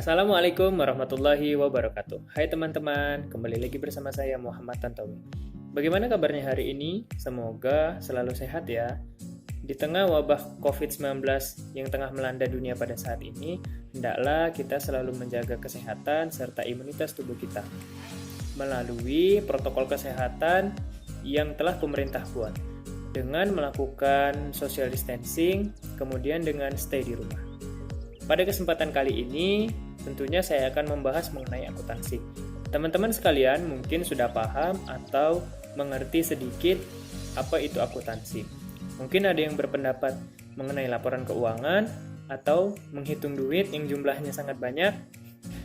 Assalamualaikum warahmatullahi wabarakatuh. Hai teman-teman, kembali lagi bersama saya Muhammad Tantowi. Bagaimana kabarnya hari ini? Semoga selalu sehat ya. Di tengah wabah COVID-19 yang tengah melanda dunia pada saat ini, hendaklah kita selalu menjaga kesehatan serta imunitas tubuh kita melalui protokol kesehatan yang telah pemerintah buat dengan melakukan social distancing, kemudian dengan stay di rumah. Pada kesempatan kali ini, tentunya saya akan membahas mengenai akuntansi. Teman-teman sekalian mungkin sudah paham atau mengerti sedikit apa itu akuntansi. Mungkin ada yang berpendapat mengenai laporan keuangan atau menghitung duit yang jumlahnya sangat banyak.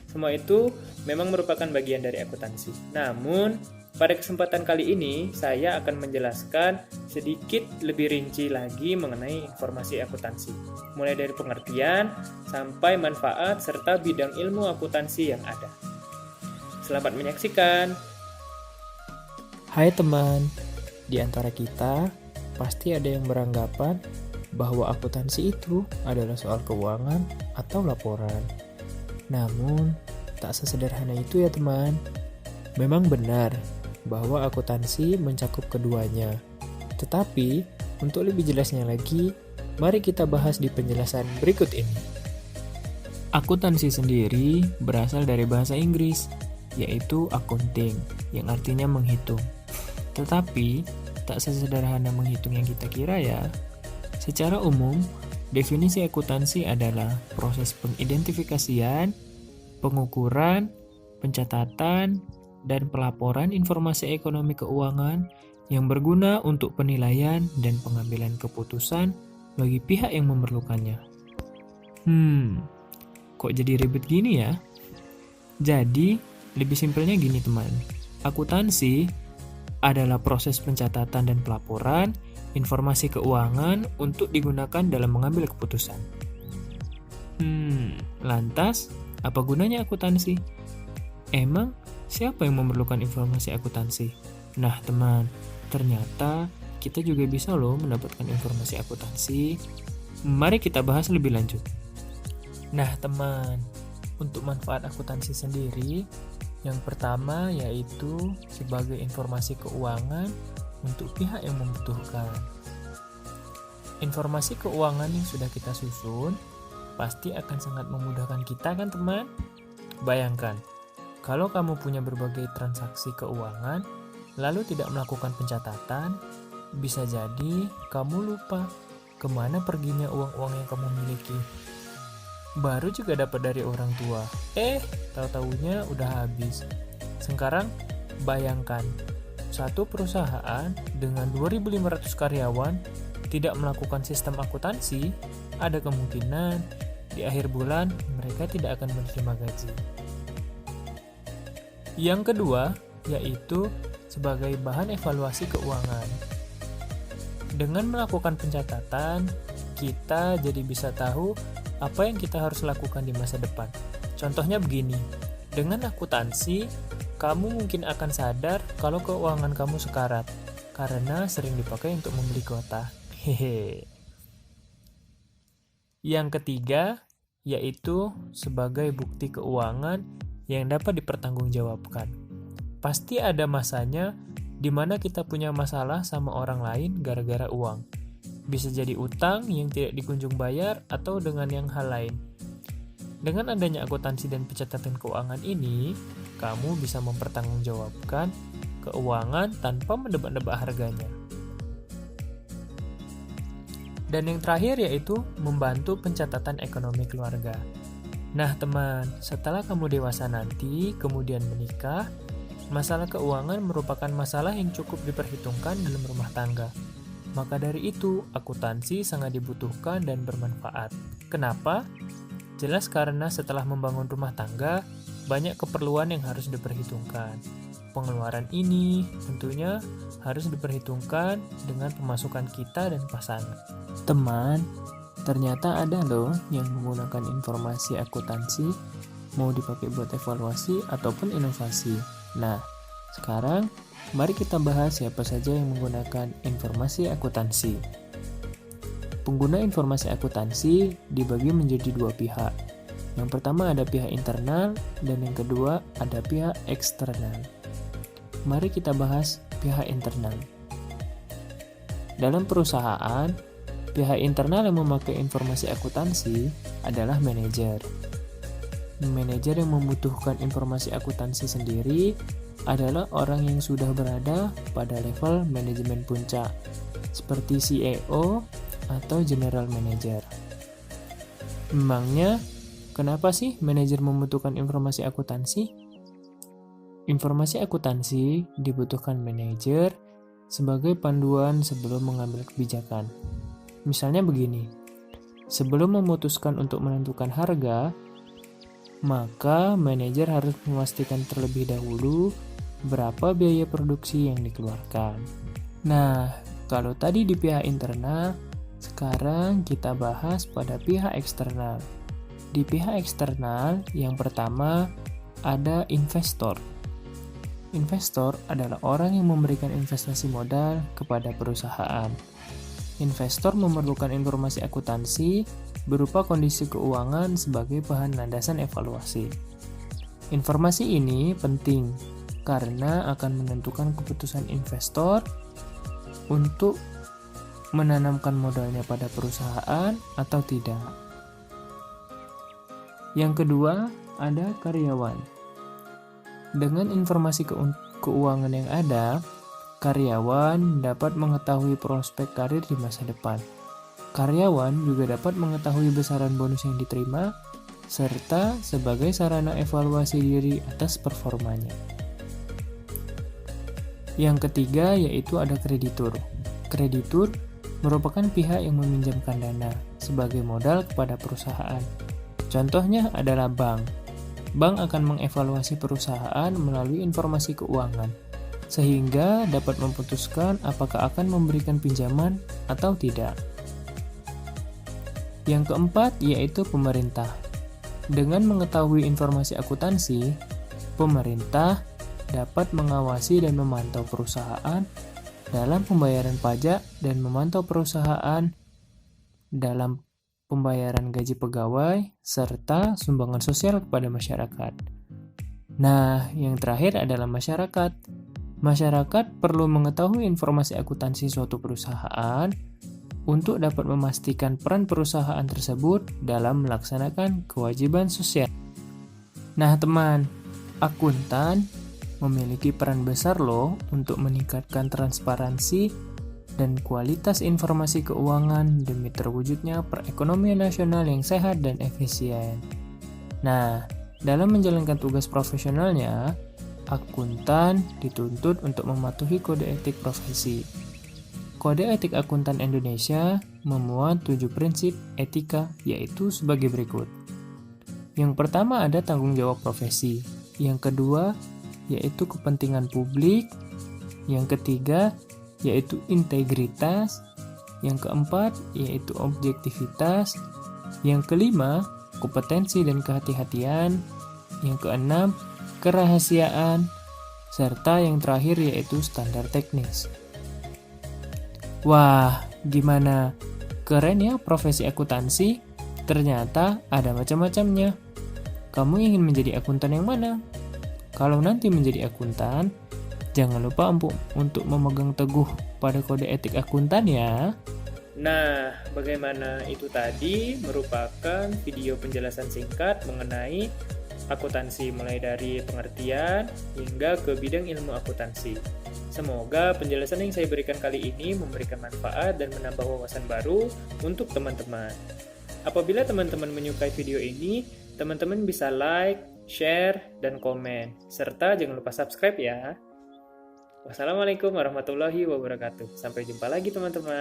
Semua itu memang merupakan bagian dari akuntansi. Namun, pada kesempatan kali ini, saya akan menjelaskan sedikit lebih rinci lagi mengenai informasi akuntansi. Mulai dari pengertian, sampai manfaat, serta bidang ilmu akuntansi yang ada. Selamat menyaksikan. Hai teman, di antara kita pasti ada yang beranggapan bahwa akuntansi itu adalah soal keuangan atau laporan. Namun, tak sesederhana itu ya teman. Memang benar bahwa akuntansi mencakup keduanya. Tetapi, untuk lebih jelasnya lagi, mari kita bahas di penjelasan berikut ini. Akuntansi sendiri berasal dari bahasa Inggris, yaitu accounting, yang artinya menghitung. Tetapi, tak sesederhana menghitung yang kita kira ya. Secara umum, definisi akuntansi adalah proses pengidentifikasian, pengukuran, pencatatan, dan pelaporan informasi ekonomi keuangan yang berguna untuk penilaian dan pengambilan keputusan bagi pihak yang memerlukannya. Kok jadi ribet gini ya? Jadi, lebih simpelnya gini teman. Akuntansi adalah proses pencatatan dan pelaporan informasi keuangan untuk digunakan dalam mengambil keputusan. Lantas, apa gunanya akuntansi? Emang siapa yang memerlukan informasi akuntansi? Nah teman, ternyata kita juga bisa loh mendapatkan informasi akuntansi. Mari kita bahas lebih lanjut. Nah teman, untuk manfaat akuntansi sendiri, yang pertama yaitu sebagai informasi keuangan untuk pihak yang membutuhkan. Informasi keuangan yang sudah kita susun pasti akan sangat memudahkan kita kan teman? Bayangkan, kalau kamu punya berbagai transaksi keuangan, lalu tidak melakukan pencatatan, bisa jadi kamu lupa kemana perginya uang-uang yang kamu miliki. Baru juga dapat dari orang tua, tahu-taunya udah habis. Sekarang, bayangkan, satu perusahaan dengan 2.500 karyawan tidak melakukan sistem akuntansi, ada kemungkinan di akhir bulan mereka tidak akan menerima gaji. Yang kedua, yaitu sebagai bahan evaluasi keuangan. Dengan melakukan pencatatan, kita jadi bisa tahu apa yang kita harus lakukan di masa depan. Contohnya begini, dengan akuntansi, kamu mungkin akan sadar kalau keuangan kamu sekarat, karena sering dipakai untuk membeli kuota. Yang ketiga, yaitu sebagai bukti keuangan yang dapat dipertanggungjawabkan. Pasti ada masanya di mana kita punya masalah sama orang lain gara-gara uang. Bisa jadi utang yang tidak dikunjung bayar atau dengan yang hal lain. Dengan adanya akuntansi dan pencatatan keuangan ini, kamu bisa mempertanggungjawabkan keuangan tanpa mendebak-debak harganya. Dan yang terakhir yaitu membantu pencatatan ekonomi keluarga. Nah teman, setelah kamu dewasa nanti, kemudian menikah, masalah keuangan merupakan masalah yang cukup diperhitungkan dalam rumah tangga. Maka dari itu, akuntansi sangat dibutuhkan dan bermanfaat. Kenapa? Jelas karena setelah membangun rumah tangga, banyak keperluan yang harus diperhitungkan. Pengeluaran ini tentunya harus diperhitungkan dengan pemasukan kita dan pasangan. Teman, ternyata ada loh yang menggunakan informasi akuntansi mau dipakai buat evaluasi ataupun inovasi. Nah, sekarang mari kita bahas siapa saja yang menggunakan informasi akuntansi. Pengguna informasi akuntansi dibagi menjadi dua pihak, Yang pertama ada pihak internal dan yang kedua ada pihak eksternal. Mari kita bahas pihak internal. Dalam perusahaan, pihak internal yang memakai informasi akuntansi adalah manajer. Manajer yang membutuhkan informasi akuntansi sendiri adalah orang yang sudah berada pada level manajemen puncak, seperti CEO atau General Manager. Memangnya, kenapa sih manajer membutuhkan informasi akuntansi? Informasi akuntansi dibutuhkan manajer sebagai panduan sebelum mengambil kebijakan. Misalnya begini, sebelum memutuskan untuk menentukan harga, maka manajer harus memastikan terlebih dahulu berapa biaya produksi yang dikeluarkan. Nah, kalau tadi di pihak internal, sekarang kita bahas pada pihak eksternal. Di pihak eksternal, yang pertama ada investor. Investor adalah orang yang memberikan investasi modal kepada perusahaan. Investor memerlukan informasi akuntansi berupa kondisi keuangan sebagai bahan landasan evaluasi. Informasi ini penting karena akan menentukan keputusan investor untuk menanamkan modalnya pada perusahaan atau tidak. Yang kedua, ada karyawan. Dengan informasi keuangan yang ada, karyawan dapat mengetahui prospek karir di masa depan. Karyawan juga dapat mengetahui besaran bonus yang diterima, serta sebagai sarana evaluasi diri atas performanya. Yang ketiga yaitu ada kreditur. Kreditur merupakan pihak yang meminjamkan dana sebagai modal kepada perusahaan. Contohnya adalah bank. Bank akan mengevaluasi perusahaan melalui informasi keuangan, sehingga dapat memutuskan apakah akan memberikan pinjaman atau tidak. Yang keempat yaitu pemerintah. Dengan mengetahui informasi akuntansi, pemerintah dapat mengawasi dan memantau perusahaan dalam pembayaran pajak dan memantau perusahaan dalam pembayaran gaji pegawai serta sumbangan sosial kepada masyarakat. Nah, yang terakhir adalah masyarakat. Masyarakat perlu mengetahui informasi akuntansi suatu perusahaan untuk dapat memastikan peran perusahaan tersebut dalam melaksanakan kewajiban sosial. Nah, teman, akuntan memiliki peran besar loh untuk meningkatkan transparansi dan kualitas informasi keuangan demi terwujudnya perekonomian nasional yang sehat dan efisien. Nah, dalam menjalankan tugas profesionalnya, akuntan dituntut untuk mematuhi kode etik profesi. Kode etik akuntan Indonesia memuat 7 prinsip etika, yaitu sebagai berikut. Yang pertama ada tanggung jawab profesi. Yang kedua yaitu kepentingan publik. Yang ketiga yaitu integritas. Yang keempat yaitu objektivitas. Yang kelima kompetensi dan kehati-hatian. Yang keenam kerahasiaan. Serta yang terakhir yaitu standar teknis. Wah, gimana? Keren ya profesi akuntansi? Ternyata ada macam-macamnya. Kamu ingin menjadi akuntan yang mana? Kalau nanti menjadi akuntan, jangan lupa untuk memegang teguh pada kode etik akuntan ya. Nah, bagaimana itu tadi merupakan video penjelasan singkat mengenai akuntansi mulai dari pengertian hingga ke bidang ilmu akuntansi. Semoga penjelasan yang saya berikan kali ini memberikan manfaat dan menambah wawasan baru untuk teman-teman. Apabila teman-teman menyukai video ini, teman-teman bisa like, share, dan komen. Serta jangan lupa subscribe ya. Wassalamualaikum warahmatullahi wabarakatuh. Sampai jumpa lagi teman-teman.